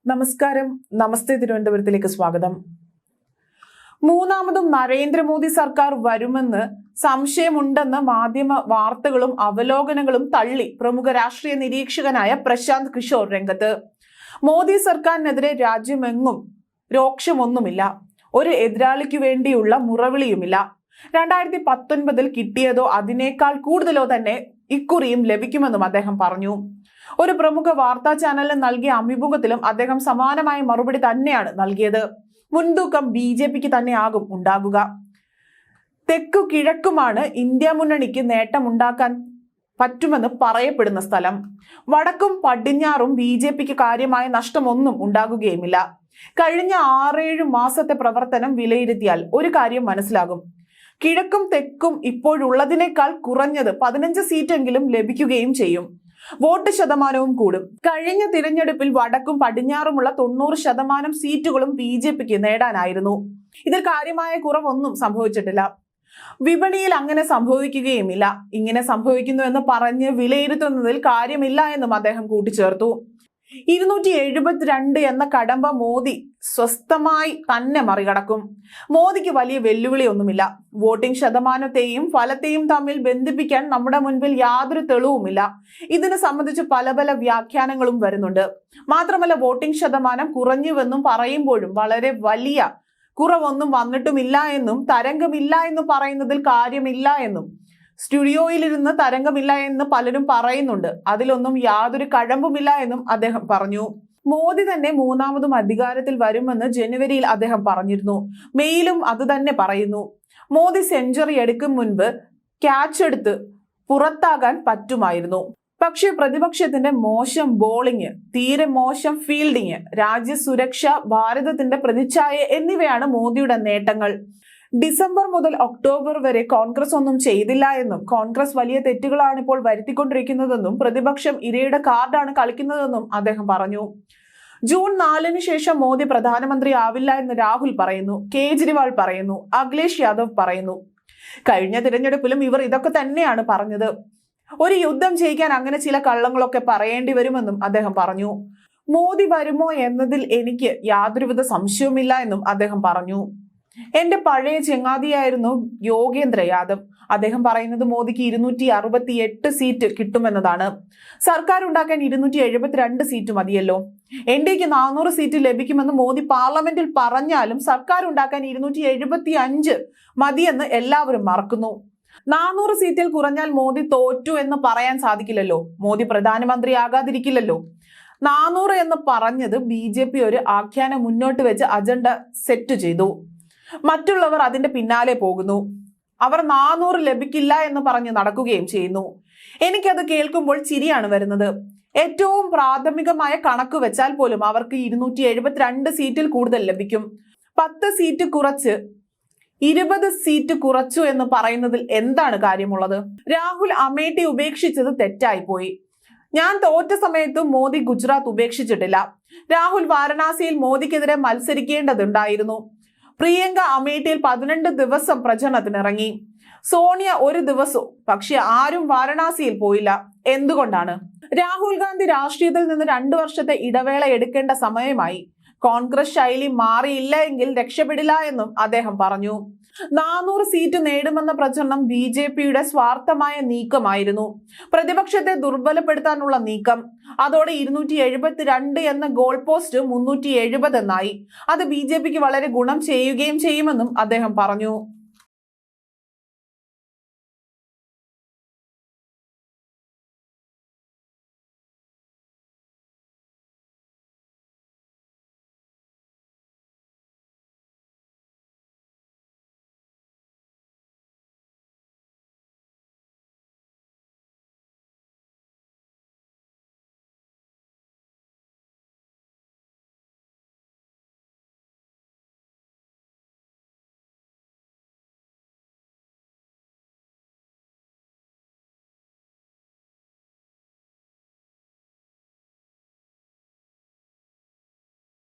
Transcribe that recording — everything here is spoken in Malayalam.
നമസ്കാരം. നമസ്തേ തിരുവനന്തപുരത്തിലേക്ക് സ്വാഗതം. മൂന്നാമതും നരേന്ദ്രമോദി സർക്കാർ വരുമെന്ന് സംശയമുണ്ടെന്ന് മാധ്യമ വാർത്തകളും അവലോകനങ്ങളും തള്ളി പ്രമുഖ രാഷ്ട്രീയ നിരീക്ഷകനായ പ്രശാന്ത് കിഷോർ രംഗത്ത്. മോദി സർക്കാരിനെതിരെ രാജ്യമെങ്ങും രോക്ഷമൊന്നുമില്ല, ഒരു എതിരാളിക്കു വേണ്ടിയുള്ള മുറവിളിയുമില്ല. 2019 കിട്ടിയതോ അതിനേക്കാൾ കൂടുതലോ തന്നെ ഇക്കുറിയും ലഭിക്കുമെന്നും അദ്ദേഹം പറഞ്ഞു. ഒരു പ്രമുഖ വാർത്താ ചാനലിന് നൽകിയ അഭിമുഖത്തിലും അദ്ദേഹം സമാനമായ മറുപടി തന്നെയാണ് നൽകിയത്. മുൻതൂക്കം BJPക്ക് തന്നെയാകും ഉണ്ടാകുക. തെക്കു കിഴക്കുമാണ് ഇന്ത്യ മുന്നണിക്ക് നേട്ടമുണ്ടാക്കാൻ പറ്റുമെന്ന് പറയപ്പെടുന്ന സ്ഥലം. വടക്കും പടിഞ്ഞാറും BJPക്ക് കാര്യമായ നഷ്ടമൊന്നും ഉണ്ടാകുകയുമില്ല. കഴിഞ്ഞ 6-7 മാസത്തെ പ്രവർത്തനം വിലയിരുത്തിയാൽ ഒരു കാര്യം മനസ്സിലാകും. കിഴക്കും തെക്കും ഇപ്പോഴുള്ളതിനേക്കാൾ കുറഞ്ഞത് 15 സീറ്റെങ്കിലും ലഭിക്കുകയും ചെയ്യും. വോട്ട് ശതമാനവും കൂടും. കഴിഞ്ഞ തിരഞ്ഞെടുപ്പിൽ വടക്കും പടിഞ്ഞാറുമുള്ള 90% സീറ്റുകളും BJPക്ക് നേടാനായിരുന്നു. ഇതിൽ കാര്യമായ കുറവൊന്നും സംഭവിച്ചിട്ടില്ല. വിപണിയിൽ അങ്ങനെ സംഭവിക്കുകയുമില്ല. ഇങ്ങനെ സംഭവിക്കുന്നു എന്ന് പറഞ്ഞ് വിലയിരുത്തുന്നതിൽ കാര്യമില്ല എന്നും അദ്ദേഹം കൂട്ടിച്ചേർത്തു. 272 എന്ന കടമ്പ മോദി സ്വസ്ഥമായി തന്നെ മറികടക്കും. മോദിക്ക് വലിയ വെല്ലുവിളിയൊന്നുമില്ല. വോട്ടിംഗ് ശതമാനത്തെയും ഫലത്തെയും തമ്മിൽ ബന്ധിപ്പിക്കാൻ നമ്മുടെ മുൻപിൽ യാതൊരു തെളിവുമില്ല. ഇതിനെ സംബന്ധിച്ച് പല വ്യാഖ്യാനങ്ങളും വരുന്നുണ്ട്. മാത്രമല്ല, വോട്ടിംഗ് ശതമാനം കുറഞ്ഞുവെന്നും പറയുമ്പോഴും വളരെ വലിയ കുറവൊന്നും വന്നിട്ടുമില്ല എന്നും തരംഗമില്ല എന്ന് പറയുന്നതിൽ കാര്യമില്ല എന്നും സ്റ്റുഡിയോയിലിരുന്ന് തരംഗമില്ല എന്ന് പലരും പറയുന്നുണ്ട്. അതിലൊന്നും യാതൊരു കഴമ്പുമില്ല എന്നും അദ്ദേഹം പറഞ്ഞു. മോദി തന്നെ മൂന്നാമതും അധികാരത്തിൽ വരുമെന്ന് ജനുവരിയിൽ അദ്ദേഹം പറഞ്ഞിരുന്നു. മെയിലും അത് തന്നെ പറയുന്നു. മോദി സെഞ്ചുറി എടുക്കും മുൻപ് ക്യാച്ച് എടുത്ത് പുറത്താകാൻ പറ്റുമായിരുന്നു. പക്ഷേ പ്രതിപക്ഷത്തിന്റെ മോശം ബോളിംഗ്, തീരെ മോശം ഫീൽഡിംഗ്, രാജ്യസുരക്ഷ, ഭാരതത്തിന്റെ പ്രതിച്ഛായ എന്നിവയാണ് മോദിയുടെ നേട്ടങ്ങൾ. ഡിസംബർ മുതൽ ഒക്ടോബർ വരെ കോൺഗ്രസ് ഒന്നും ചെയ്തില്ല എന്നും കോൺഗ്രസ് വലിയ തെറ്റുകളാണ് ഇപ്പോൾ വരുത്തിക്കൊണ്ടിരിക്കുന്നതെന്നും പ്രതിപക്ഷം ഇരയുടെ കാർഡാണ് കളിക്കുന്നതെന്നും അദ്ദേഹം പറഞ്ഞു. ജൂൺ 4-ന് ശേഷം മോദി പ്രധാനമന്ത്രി ആവില്ല എന്ന് രാഹുൽ പറയുന്നു, കേജ്രിവാൾ പറയുന്നു, അഖിലേഷ് യാദവ് പറയുന്നു. കഴിഞ്ഞ തിരഞ്ഞെടുപ്പിലും ഇവർ ഇതൊക്കെ തന്നെയാണ് പറഞ്ഞത്. ഒരു യുദ്ധം ജയിക്കാൻ അങ്ങനെ ചില കള്ളങ്ങളൊക്കെ പറയേണ്ടി വരുമെന്നും അദ്ദേഹം പറഞ്ഞു. മോദി വരുമോ എന്നതിൽ എനിക്ക് യാതൊരുവിധ സംശയവുമില്ല എന്നും അദ്ദേഹം പറഞ്ഞു. എന്റെ പഴയ ചങ്ങാതിയായിരുന്നു യോഗേന്ദ്ര യാദവ്. അദ്ദേഹം പറയുന്നത് മോദിക്ക് 268 സീറ്റ് കിട്ടുമെന്നതാണ്. സർക്കാർ ഉണ്ടാക്കാൻ 272 സീറ്റ് മതിയല്ലോ. NDAക്ക് 400 സീറ്റ് ലഭിക്കുമെന്ന് മോദി പാർലമെന്റിൽ പറഞ്ഞാലും സർക്കാർ ഉണ്ടാക്കാൻ 275 മതിയെന്ന് എല്ലാവരും മറക്കുന്നു. 400 സീറ്റിൽ കുറഞ്ഞാൽ മോദി തോറ്റു എന്ന് പറയാൻ സാധിക്കില്ലല്ലോ. മോദി പ്രധാനമന്ത്രിയാകാതിരിക്കില്ലല്ലോ. 400 എന്ന് പറഞ്ഞത് BJP ഒരു ആഖ്യാനം മുന്നോട്ട് വെച്ച് അജണ്ട സെറ്റ് ചെയ്തു. മറ്റുള്ളവർ അതിന്റെ പിന്നാലെ പോകുന്നു. അവർ 400 ലഭിക്കില്ല എന്ന് പറഞ്ഞ് നടക്കുകയും ചെയ്യുന്നു. എനിക്കത് കേൾക്കുമ്പോൾ ചിരിയാണ് വരുന്നത്. ഏറ്റവും പ്രാഥമികമായ കണക്ക് വെച്ചാൽ പോലും അവർക്ക് 272 സീറ്റിൽ കൂടുതൽ ലഭിക്കും. 10 സീറ്റ് കുറച്ച് 20 സീറ്റ് കുറച്ചു എന്ന് പറയുന്നതിൽ എന്താണ് കാര്യമുള്ളത്? രാഹുൽ അമേഠി ഉപേക്ഷിച്ചത് തെറ്റായി പോയി. ഞാൻ തോറ്റ സമയത്തും മോദി ഗുജറാത്ത് ഉപേക്ഷിച്ചിട്ടില്ല. രാഹുൽ വാരണാസിയിൽ മോദിക്കെതിരെ മത്സരിക്കേണ്ടതുണ്ടായിരുന്നു. പ്രിയങ്ക അമേഠിയിൽ 12 ദിവസം പ്രചരണത്തിനിറങ്ങി. സോണിയ ഒരു ദിവസവും. പക്ഷെ ആരും വാരണാസിയിൽ പോയില്ല. എന്തുകൊണ്ടാണ്? രാഹുൽ ഗാന്ധി രാഷ്ട്രീയത്തിൽ നിന്ന് 2 വർഷത്തെ ഇടവേള എടുക്കേണ്ട സമയമായി. കോൺഗ്രസ് ശൈലി മാറിയില്ല എങ്കിൽ രക്ഷപ്പെടില്ല എന്നും അദ്ദേഹം പറഞ്ഞു. 400 സീറ്റ് നേടുമെന്ന പ്രചരണം BJPയുടെ സ്വാർത്ഥമായ നീക്കമായിരുന്നു. പ്രതിപക്ഷത്തെ ദുർബലപ്പെടുത്താനുള്ള നീക്കം. അതോടെ 272 എന്ന ഗോൾ പോസ്റ്റ് 370 എന്നായി. അത് BJPക്ക് വളരെ ഗുണം ചെയ്യുകയും ചെയ്യുമെന്നും അദ്ദേഹം പറഞ്ഞു.